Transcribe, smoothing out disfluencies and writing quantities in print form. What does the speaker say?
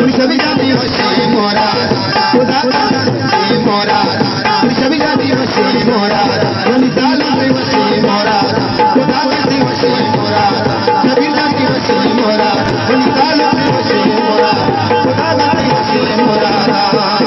पुरुषविजा दिवशी मोरा खुदा दिवशी मोरा पुरुषविजा दिवशी मोरा वनिताला दिवशी मोरा खुदा दिवशी मोरा पुरुषविजा दिवशी मोरा वनिताला दिवशी मोरा खुदा दिवशी मोरा